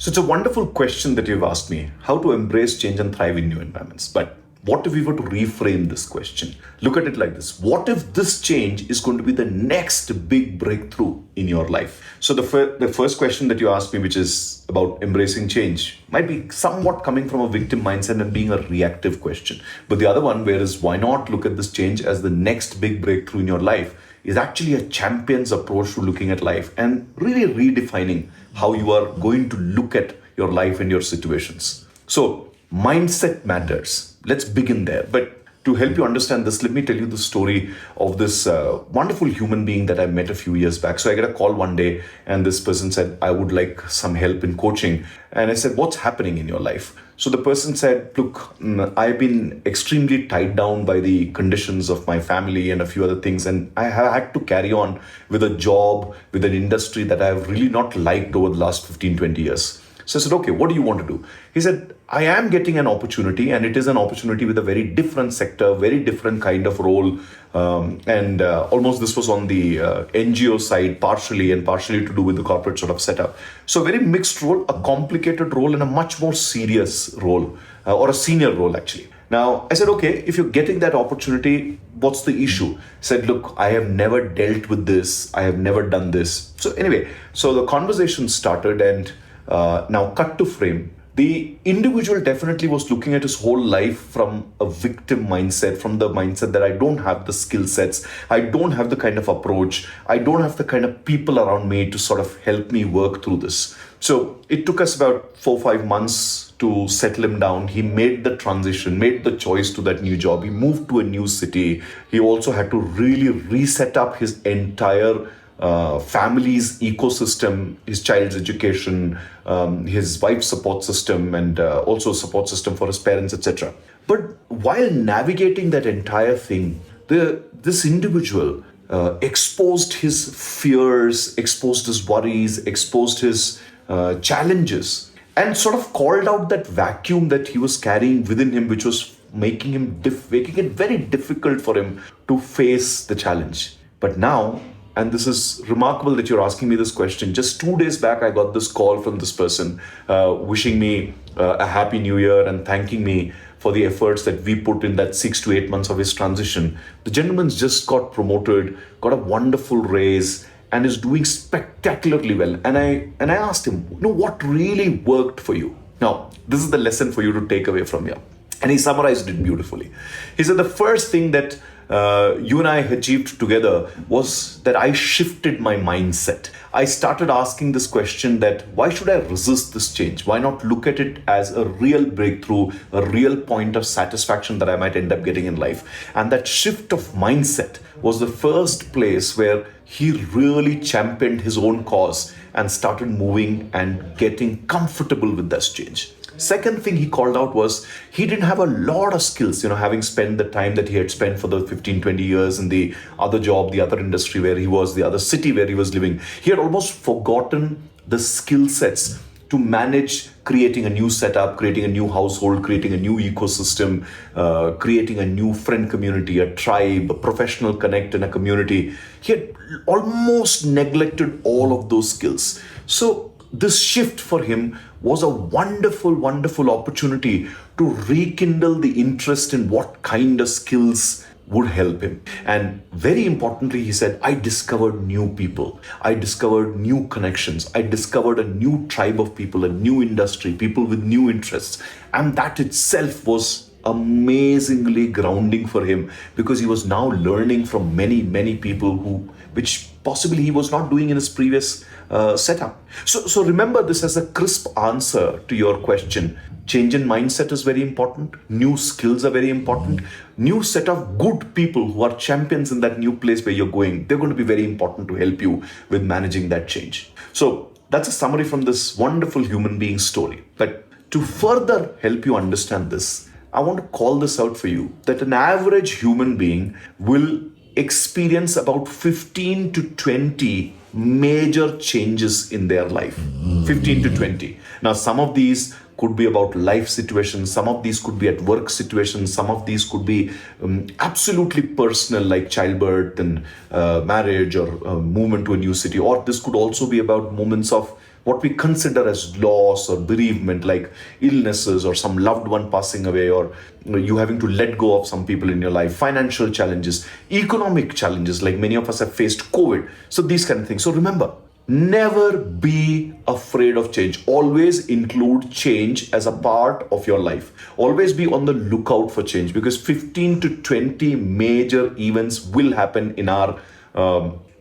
So it's a wonderful question that you've asked me, how to embrace change and thrive in new environments. But what if we were to reframe this question? Look at it like this. What if this change is going to be the next big breakthrough in your life? So the first question that you asked me, which is about embracing change, might be somewhat coming from a victim mindset and being a reactive question. But the other one, whereas why not look at this change as the next big breakthrough in your life, is actually a champion's approach to looking at life and really redefining how you are going to look at your life and your situations. So, mindset matters. Let's begin there. But to help you understand this, let me tell you the story of this wonderful human being that I met a few years back. So I get a call one day and this person said, I would like some help in coaching. And I said, what's happening in your life? So the person said, look, I've been extremely tied down by the conditions of my family and a few other things. And I have had to carry on with a job, with an industry that I have really not liked over the last 15, 20 years. So I said, okay, what do you want to do? He said, I am getting an opportunity, and it is an opportunity with a very different sector, very different kind of role. Almost this was on the NGO side, partially, and partially to do with the corporate sort of setup. So a very mixed role, a complicated role, and a much more serious role, or a senior role actually. Now, I said, okay, if you're getting that opportunity, what's the issue? He said, look, I have never dealt with this. I have never done this. So anyway, so the conversation started, and now cut to frame. The individual definitely was looking at his whole life from a victim mindset, from the mindset that I don't have the skill sets, I don't have the kind of approach, I don't have the kind of people around me to sort of help me work through this. So it took us about 4-5 months to settle him down. He made the transition, made the choice to that new job. He moved to a new city. He also had to really reset up his entire family's ecosystem, his child's education, his wife's support system, and also support system for his parents, etc. But while navigating that entire thing, this individual exposed his fears, exposed his worries, exposed his challenges, and sort of called out that vacuum that he was carrying within him, which was making it very difficult for him to face the challenge. But now, and this is remarkable that you're asking me this question. Just 2 days back, I got this call from this person wishing me a happy new year and thanking me for the efforts that we put in that 6 to 8 months of his transition. The gentleman's just got promoted, got a wonderful raise, and is doing spectacularly well. And I asked him, what really worked for you? Now, this is the lesson for you to take away from here. And he summarized it beautifully. He said the first thing that you and I achieved together was that I shifted my mindset. I started asking this question that why should I resist this change? Why not look at it as a real breakthrough, a real point of satisfaction that I might end up getting in life? And that shift of mindset was the first place where he really championed his own cause and started moving and getting comfortable with this change. Second thing he called out was he didn't have a lot of skills, having spent the time that he had spent for the 15, 20 years in the other job, the other industry where he was, the other city where he was living. He had almost forgotten the skill sets to manage creating a new setup, creating a new household, creating a new ecosystem, creating a new friend community, a tribe, a professional connect in a community. He had almost neglected all of those skills. So this shift for him was a wonderful, wonderful opportunity to rekindle the interest in what kind of skills would help him. And very importantly, he said, I discovered new people. I discovered new connections. I discovered a new tribe of people, a new industry, people with new interests. And that itself was amazingly grounding for him because he was now learning from many, many people which possibly he was not doing in his previous setup. So remember this as a crisp answer to your question. Change in mindset is very important. New skills are very important. New set of good people who are champions in that new place where you're going. They're going to be very important to help you with managing that change. So that's a summary from this wonderful human being story. But to further help you understand this, I want to call this out for you that an average human being will experience about 15 to 20 major changes in their life. 15 to 20. Now, some of these could be about life situations. Some of these could be at work situations. Some of these could be absolutely personal, like childbirth and marriage or movement to a new city. Or this could also be about moments of what we consider as loss or bereavement, like illnesses or some loved one passing away, or you having to let go of some people in your life, financial challenges, economic challenges, like many of us have faced COVID. So these kind of things. So remember, never be afraid of change. Always include change as a part of your life. Always be on the lookout for change, because 15 to 20 major events will happen in our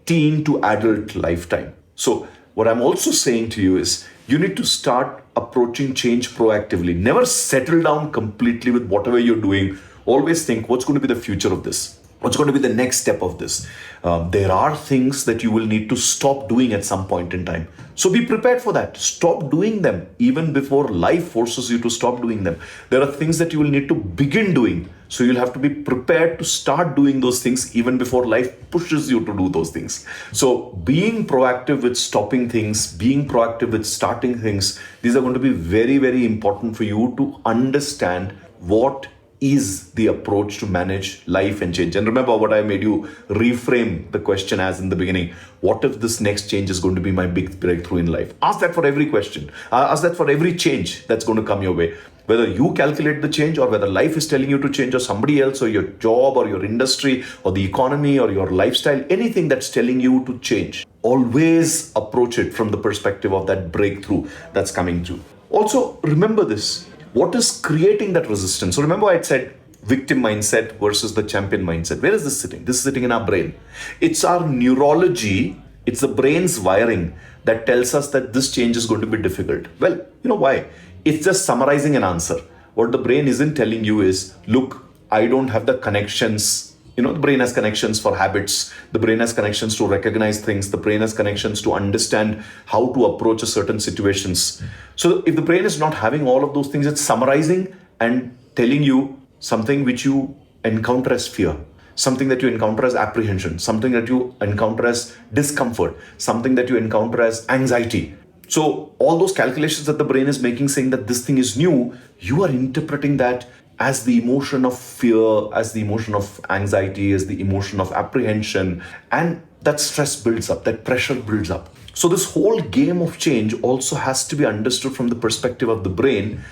teen to adult lifetime. So what I'm also saying to you is you need to start approaching change proactively. Never settle down completely with whatever you're doing. Always think, what's going to be the future of this? What's going to be the next step of this? There are things that you will need to stop doing at some point in time. So be prepared for that. Stop doing them even before life forces you to stop doing them. There are things that you will need to begin doing. So you'll have to be prepared to start doing those things even before life pushes you to do those things. So being proactive with stopping things, being proactive with starting things, these are going to be very, very important for you to understand what is the approach to manage life and change. And remember what I made you reframe the question as in the beginning. What if this next change is going to be my big breakthrough in life? Ask that for every question. Ask that for every change that's going to come your way. Whether you calculate the change or whether life is telling you to change, or somebody else or your job or your industry or the economy or your lifestyle, anything that's telling you to change. Always approach it from the perspective of that breakthrough that's coming through. Also, remember this. What is creating that resistance? So remember I said victim mindset versus the champion mindset. Where is this sitting? This is sitting in our brain. It's our neurology. It's the brain's wiring that tells us that this change is going to be difficult. Well, you know why? It's just summarizing an answer. What the brain isn't telling you is, look, I don't have the connections. The brain has connections for habits. The brain has connections to recognize things. The brain has connections to understand how to approach a certain situations. So if the brain is not having all of those things, it's summarizing and telling you something which you encounter as fear, something that you encounter as apprehension, something that you encounter as discomfort, something that you encounter as anxiety. So all those calculations that the brain is making, saying that this thing is new, you are interpreting that as the emotion of fear, as the emotion of anxiety, as the emotion of apprehension, and that stress builds up, that pressure builds up. So this whole game of change also has to be understood from the perspective of the brain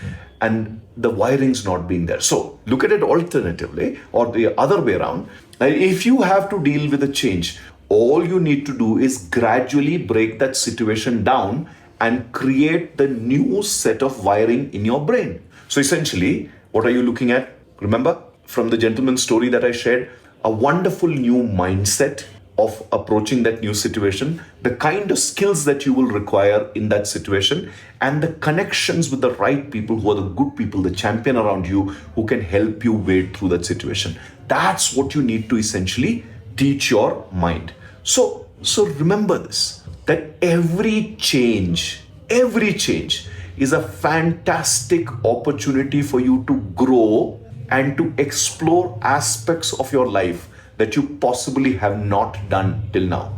and the wirings not being there. So look at it alternatively, or the other way around. If you have to deal with a change, all you need to do is gradually break that situation down and create the new set of wiring in your brain. So essentially, what are you looking at? Remember from the gentleman's story that I shared, a wonderful new mindset of approaching that new situation, the kind of skills that you will require in that situation, and the connections with the right people who are the good people, the champion around you who can help you wade through that situation. That's what you need to essentially teach your mind. So remember this, that every change is a fantastic opportunity for you to grow and to explore aspects of your life that you possibly have not done till now.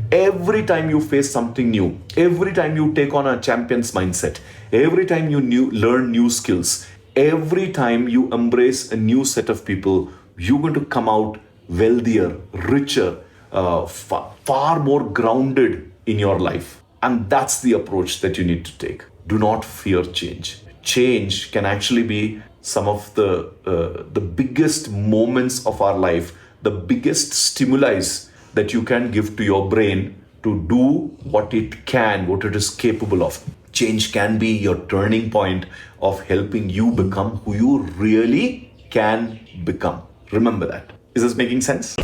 Every time you face something new, every time you take on a champion's mindset, every time you learn new skills, every time you embrace a new set of people, you're going to come out wealthier, richer, far more grounded in your life. And that's the approach that you need to take. Do not fear change. Change can actually be some of the biggest moments of our life, the biggest stimuli that you can give to your brain to do what it can, what it is capable of. Change can be your turning point of helping you become who you really can become. Remember that. Is this making sense?